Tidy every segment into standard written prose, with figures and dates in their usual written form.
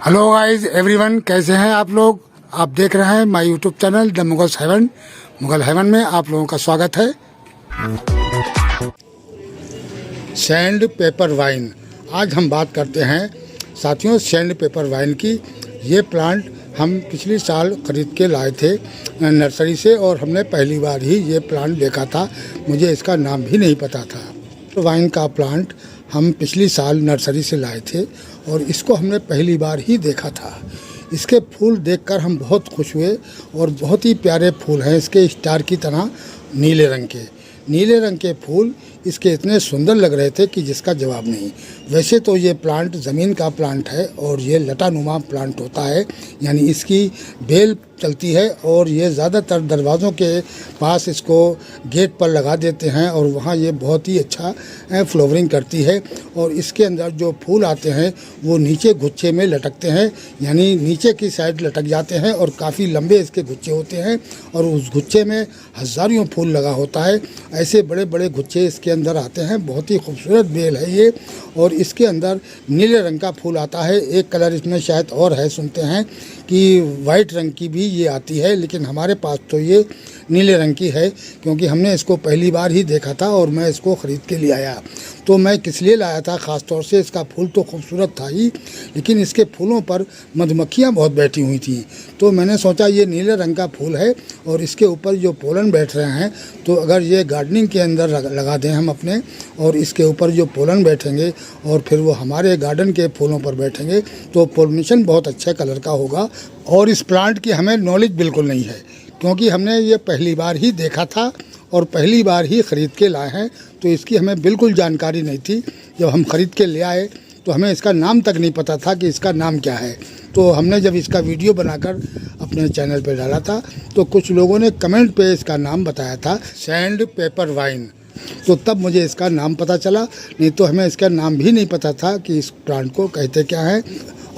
Hello guys everyone, कैसे हैं आप लोग। आप देख रहे हैं my YouTube channel the Mughal heaven में आप लोगों का स्वागत है। सैंड पेपर वाइन, आज हम बात करते हैं साथियों सैंड पेपर वाइन की। ये प्लांट हम पिछले साल ख़रीद के लाए थे नर्सरी से और हमने पहली बार ही ये प्लांट देखा था। मुझे इसका नाम भी नहीं पता था। वाइन का प्लांट हम पिछली साल नर्सरी से लाए थे और इसको हमने पहली बार ही देखा था। इसके फूल देखकर हम बहुत खुश हुए और बहुत ही प्यारे फूल हैं इसके, स्टार की तरह नीले रंग के फूल इसके इतने सुंदर लग रहे थे कि जिसका जवाब नहीं। वैसे तो ये प्लांट ज़मीन का प्लांट है और ये लटानुमा प्लांट होता है, यानी इसकी बेल चलती है और ये ज़्यादातर दरवाज़ों के पास इसको गेट पर लगा देते हैं और वहाँ ये बहुत ही अच्छा फ्लावरिंग करती है। और इसके अंदर जो फूल आते हैं वो नीचे गुच्छे में लटकते हैं, यानी नीचे की साइड लटक जाते हैं और काफ़ी लंबे इसके गुच्छे होते हैं और उस गुच्छे में हज़ारों फूल लगा होता है। ऐसे बड़े बड़े गुच्छे इसके अंदर आते हैं। बहुत ही खूबसूरत बेल है ये और इसके अंदर नीले रंग का फूल आता है। एक कलर इसमें शायद और है, सुनते हैं कि वाइट रंग की भी ये आती है, लेकिन हमारे पास तो ये नीले रंग की है क्योंकि हमने इसको पहली बार ही देखा था और मैं इसको ख़रीद के लिए आया। तो मैं किस लिए लाया था, ख़ास तौर से इसका फूल तो खूबसूरत था ही, लेकिन इसके फूलों पर मधुमक्खियाँ बहुत बैठी हुई थी। तो मैंने सोचा ये नीले रंग का फूल है और इसके ऊपर जो पोलन बैठ रहे हैं, तो अगर ये गार्डनिंग के अंदर लगा दें हम अपने और इसके ऊपर जो पोलन बैठेंगे और फिर वो हमारे गार्डन के फूलों पर बैठेंगे तो पोलिनेशन बहुत अच्छे कलर का होगा। और इस प्लांट की हमें नॉलेज बिल्कुल नहीं है क्योंकि हमने ये पहली बार ही देखा था और पहली बार ही ख़रीद के लाए हैं, तो इसकी हमें बिल्कुल जानकारी नहीं थी। जब हम ख़रीद के ले आए तो हमें इसका नाम तक नहीं पता था कि इसका नाम क्या है। तो हमने जब इसका वीडियो बनाकर अपने चैनल पर डाला था तो कुछ लोगों ने कमेंट पे इसका नाम बताया था, सैंड पेपर वाइन। तो तब मुझे इसका नाम पता चला, नहीं तो हमें इसका नाम भी नहीं पता था कि इस प्लांट को कहते क्या है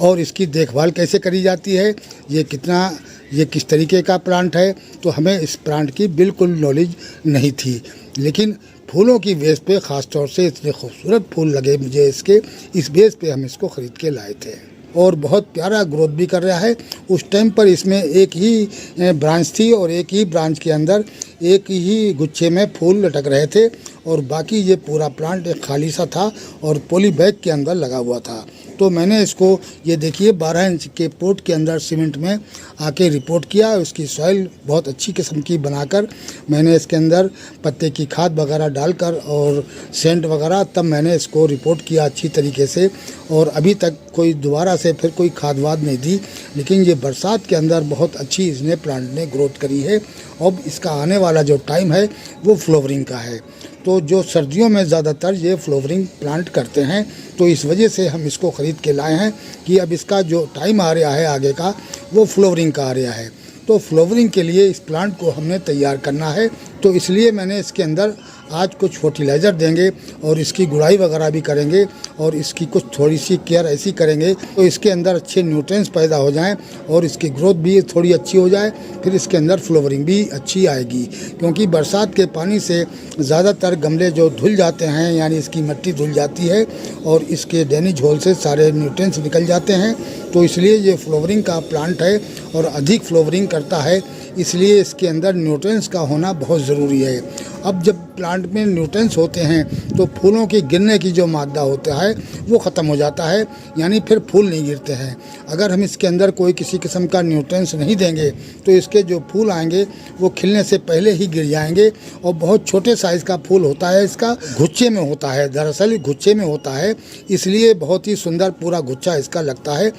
और इसकी देखभाल कैसे करी जाती है, ये किस तरीके का प्लांट है। तो हमें इस प्लांट की बिल्कुल नॉलेज नहीं थी, लेकिन फूलों की बेस पे ख़ास तौर से इतने खूबसूरत फूल लगे मुझे इसके, इस बेस पे हम इसको ख़रीद के लाए थे और बहुत प्यारा ग्रोथ भी कर रहा है। उस टाइम पर इसमें एक ही ब्रांच थी और एक ही ब्रांच के अंदर एक ही गुच्छे में फूल लटक रहे थे और बाकी ये पूरा प्लांट एक खाली सा था और पॉली बैग के अंदर लगा हुआ था। तो मैंने इसको, ये देखिए 12 इंच के पोट के अंदर सीमेंट में आके रिपोर्ट किया। उसकी सॉइल बहुत अच्छी किस्म की बनाकर मैंने इसके अंदर पत्ते की खाद वगैरह डालकर और सेंट वगैरह, तब मैंने इसको रिपोर्ट किया अच्छी तरीके से। और अभी तक कोई दोबारा से फिर कोई खाद वाद नहीं दी, लेकिन ये बरसात के अंदर बहुत अच्छी इसने प्लांट ने ग्रोथ करी है। अब इसका आने वाला जो टाइम है वो फ्लावरिंग का है, तो जो सर्दियों में ज़्यादातर ये फ्लावरिंग प्लांट करते हैं, तो इस वजह से हम इसको ख़रीद के लाए हैं कि अब इसका जो टाइम आ रहा है आगे का वो फ्लावरिंग का आ रहा है। तो फ्लावरिंग के लिए इस प्लांट को हमने तैयार करना है, तो इसलिए मैंने इसके अंदर आज कुछ फर्टिलाइज़र देंगे और इसकी गुड़ाई वगैरह भी करेंगे और इसकी कुछ थोड़ी सी केयर ऐसी करेंगे तो इसके अंदर अच्छे न्यूट्रिएंट्स पैदा हो जाएं और इसकी ग्रोथ भी थोड़ी अच्छी हो जाए, फिर इसके अंदर फ्लावरिंग भी अच्छी आएगी। क्योंकि बरसात के पानी से ज़्यादातर गमले जो धुल जाते हैं, यानी इसकी मिट्टी धुल जाती है और इसके ड्रेनेज होल से सारे न्यूट्रिएंट्स निकल जाते हैं। तो इसलिए ये फ्लावरिंग का प्लांट है और अधिक फ्लावरिंग करता है, इसलिए इसके अंदर न्यूट्रिएंट्स का होना बहुत ज़रूरी है। अब जब प्लांट में न्यूट्रिएंट्स होते हैं तो फूलों के गिरने की जो मादा होता है वो ख़त्म हो जाता है, यानी फिर फूल नहीं गिरते हैं। अगर हम इसके अंदर कोई किसी किस्म का न्यूट्रिएंट्स नहीं देंगे तो इसके जो फूल आएंगे वो खिलने से पहले ही गिर जाएंगे और बहुत छोटे साइज़ का फूल होता है। इसका गुच्छे में होता है, दरअसल गुच्छे में होता है, इसलिए बहुत ही सुंदर पूरा गुच्छा इसका लगता है,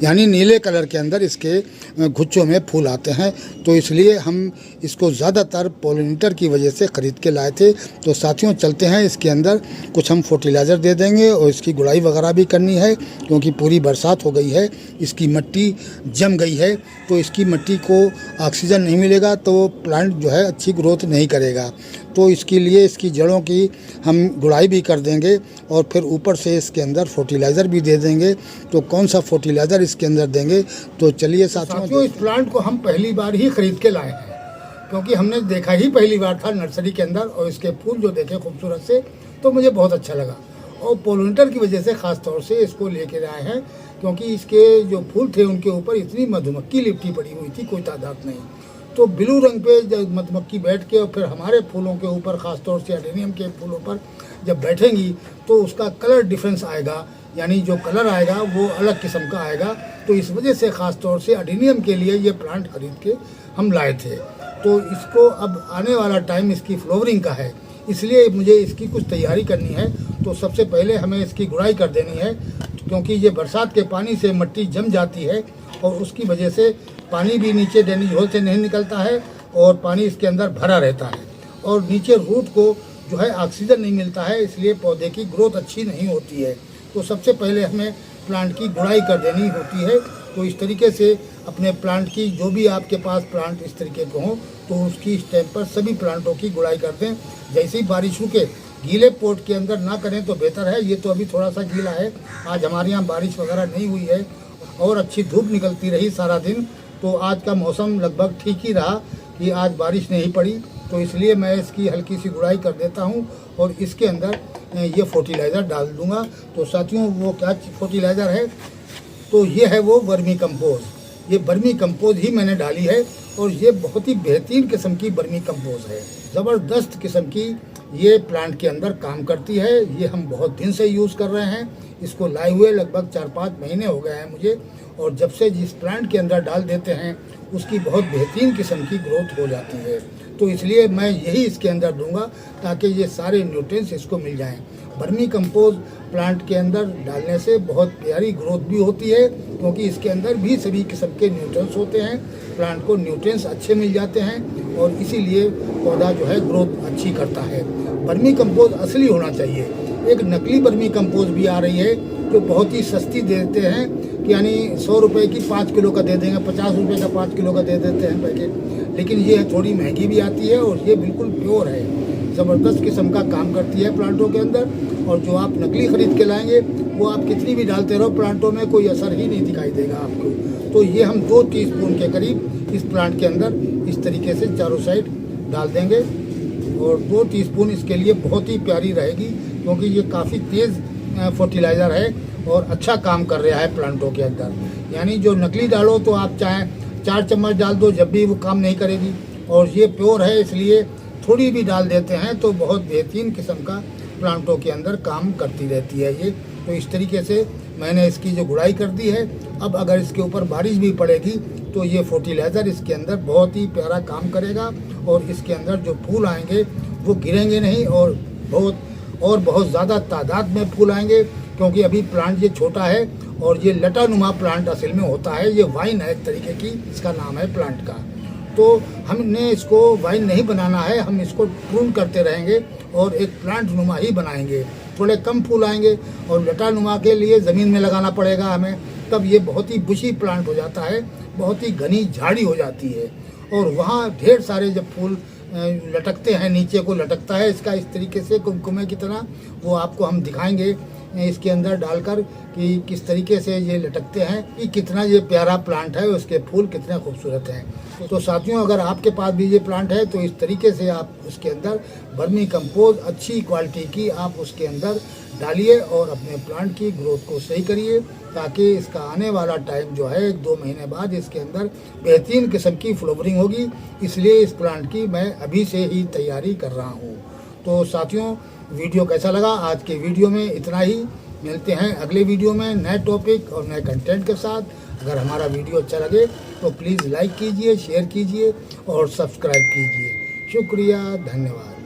यानी नीले कलर के अंदर इसके गुच्छों में फूल आते हैं। तो इसलिए हम इसको ज़्यादातर पॉलिनेटर की वजह से ख़रीद के लाए थे। तो साथियों चलते हैं, इसके अंदर कुछ हम फर्टिलाइज़र दे देंगे और इसकी गुड़ाई वगैरह भी करनी है क्योंकि पूरी बरसात हो गई है, इसकी मिट्टी जम गई है, तो इसकी मिट्टी को ऑक्सीजन नहीं मिलेगा तो प्लांट जो है अच्छी ग्रोथ नहीं करेगा। तो इसके लिए इसकी जड़ों की हम गुड़ाई भी कर देंगे और फिर ऊपर से इसके अंदर फर्टिलाइज़र भी दे देंगे। तो कौन सा फर्टिलाइज़र इसके अंदर देंगे, तो चलिए साथियों इस प्लांट को हम पहली बार ही ख़रीद के लाए हैं क्योंकि हमने देखा ही पहली बार था नर्सरी के अंदर और इसके फूल जो देखे खूबसूरत से, तो मुझे बहुत अच्छा लगा और पोलिनेटर की वजह से ख़ास तौर से इसको लेके आए हैं क्योंकि इसके जो फूल थे उनके ऊपर इतनी मधुमक्खी लिपटी पड़ी हुई थी, कोई तादाद नहीं। तो ब्लू रंग पे जब मधुमक्खी बैठ के और फिर हमारे फूलों के ऊपर, ख़ासतौर से एडेनियम के फूलों पर जब बैठेंगी तो उसका कलर डिफरेंस आएगा, यानी जो कलर आएगा वो अलग किस्म का आएगा। तो इस वजह से ख़ास तौर से एडेनियम के लिए ये प्लांट खरीद के हम लाए थे। तो इसको अब आने वाला टाइम इसकी फ्लावरिंग का है, इसलिए मुझे इसकी कुछ तैयारी करनी है। तो सबसे पहले हमें इसकी गुड़ाई कर देनी है, क्योंकि ये बरसात के पानी से मिट्टी जम जाती है और उसकी वजह से पानी भी नीचे ड्रेनेज होल से नहीं निकलता है और पानी इसके अंदर भरा रहता है और नीचे रूट को जो है ऑक्सीजन नहीं मिलता है, इसलिए पौधे की ग्रोथ अच्छी नहीं होती है। तो सबसे पहले हमें प्लांट की गुड़ाई कर देनी होती है। तो इस तरीके से अपने प्लांट की, जो भी आपके पास प्लांट इस तरीके के हों, तो उसकी स्टेप पर सभी प्लांटों की गुड़ाई कर दें। जैसे ही बारिश रुके, गीले पोट के अंदर ना करें तो बेहतर है। ये तो अभी थोड़ा सा गीला है, आज हमारे यहाँ बारिश वगैरह नहीं हुई है और अच्छी धूप निकलती रही सारा दिन। तो आज का मौसम लगभग ठीक ही रहा कि आज बारिश नहीं पड़ी, तो इसलिए मैं इसकी हल्की सी गुड़ाई कर देता हूँ और इसके अंदर ये फर्टिलाइज़र डाल दूँगा। तो साथियों, वो क्या फर्टिलाइज़र है, तो ये है वो वर्मी कंपोज। ये वर्मी कंपोज ही मैंने डाली है और ये बहुत ही बेहतरीन किस्म की वर्मी कंपोज है, ज़बरदस्त किस्म की ये प्लांट के अंदर काम करती है। ये हम बहुत दिन से यूज़ कर रहे हैं, इसको लाए हुए लगभग 4-5 महीने हो गए हैं मुझे, और जब से जिस प्लांट के अंदर डाल देते हैं उसकी बहुत बेहतरीन किस्म की ग्रोथ हो जाती है। तो इसलिए मैं यही इसके अंदर दूंगा ताकि ये सारे न्यूट्रिएंट्स इसको मिल जाएं। वर्मी कंपोज प्लांट के अंदर डालने से बहुत प्यारी ग्रोथ भी होती है, क्योंकि इसके अंदर भी सभी किस्म के न्यूट्रिएंट्स होते हैं, प्लांट को न्यूट्रिएंट्स अच्छे मिल जाते हैं और इसीलिए पौधा जो है ग्रोथ अच्छी करता है। वर्मी कंपोज असली होना चाहिए। एक नकली वर्मी कंपोज भी आ रही है जो बहुत ही सस्ती देते हैं, कि यानी 100 रुपये की 5 किलो का दे देंगे, 50 रुपये का 5 किलो का दे देते हैं पैकेट। लेकिन ये थोड़ी महंगी भी आती है और ये बिल्कुल प्योर है, ज़बरदस्त किस्म का काम करती है प्लांटों के अंदर। और जो आप नकली ख़रीद के लाएंगे वो आप कितनी भी डालते रहो, प्लांटों में कोई असर ही नहीं दिखाई देगा आपको। तो ये हम 2 टीस्पून के करीब इस प्लांट के अंदर इस तरीके से चारों साइड डाल देंगे और 2 टीस्पून इसके लिए बहुत ही प्यारी रहेगी, क्योंकि ये काफ़ी तेज़ फर्टिलाइज़र है और अच्छा काम कर रहा है प्लांटों के अंदर। यानी जो नकली डालो तो आप चाहें 4 चम्मच डाल दो, जब भी वो काम नहीं करेगी। और ये प्योर है, इसलिए थोड़ी भी डाल देते हैं तो बहुत बेहतरीन किस्म का प्लांटों के अंदर काम करती रहती है ये। तो इस तरीके से मैंने इसकी जो गुड़ाई कर दी है। अब अगर इसके ऊपर बारिश भी पड़ेगी तो ये फर्टिलाइज़र इसके अंदर बहुत ही प्यारा काम करेगा और इसके अंदर जो फूल आएंगे वो गिरेंगे नहीं और बहुत ज़्यादा तादाद में फूल आएंगे, क्योंकि अभी प्लांट ये छोटा है और ये लटानुमा प्लांट असल में होता है। ये वाइन है एक तरीके की, इसका नाम है प्लांट का। तो हमने इसको वाइन नहीं बनाना है, हम इसको प्रून करते रहेंगे और एक प्लांट नुमा ही बनाएंगे। थोड़े कम फूल आएंगे और लटानुमा के लिए ज़मीन में लगाना पड़ेगा हमें, तब ये बहुत ही बुशी प्लांट हो जाता है, बहुत ही घनी झाड़ी हो जाती है और वहाँ ढेर सारे जब फूल लटकते हैं, नीचे को लटकता है इसका इस तरीके से कुमकुमे की तरह। वो आपको हम दिखाएंगे इसके अंदर डालकर कि किस तरीके से ये लटकते हैं, कि कितना ये प्यारा प्लांट है, उसके फूल कितने खूबसूरत हैं। तो साथियों, अगर आपके पास भी ये प्लांट है तो इस तरीके से आप उसके अंदर वर्मी कंपोज अच्छी क्वालिटी की आप उसके अंदर डालिए और अपने प्लांट की ग्रोथ को सही करिए, ताकि इसका आने वाला टाइम जो है 1-2 महीने बाद इसके अंदर बेहतरीन किस्म की फ्लावरिंग होगी। इसलिए इस प्लांट की मैं अभी से ही तैयारी कर रहा हूँ। तो साथियों, वीडियो कैसा लगा? आज के वीडियो में इतना ही। मिलते हैं अगले वीडियो में नए टॉपिक और नए कंटेंट के साथ। अगर हमारा वीडियो अच्छा लगे तो प्लीज़ लाइक कीजिए, शेयर कीजिए और सब्सक्राइब कीजिए। शुक्रिया, धन्यवाद।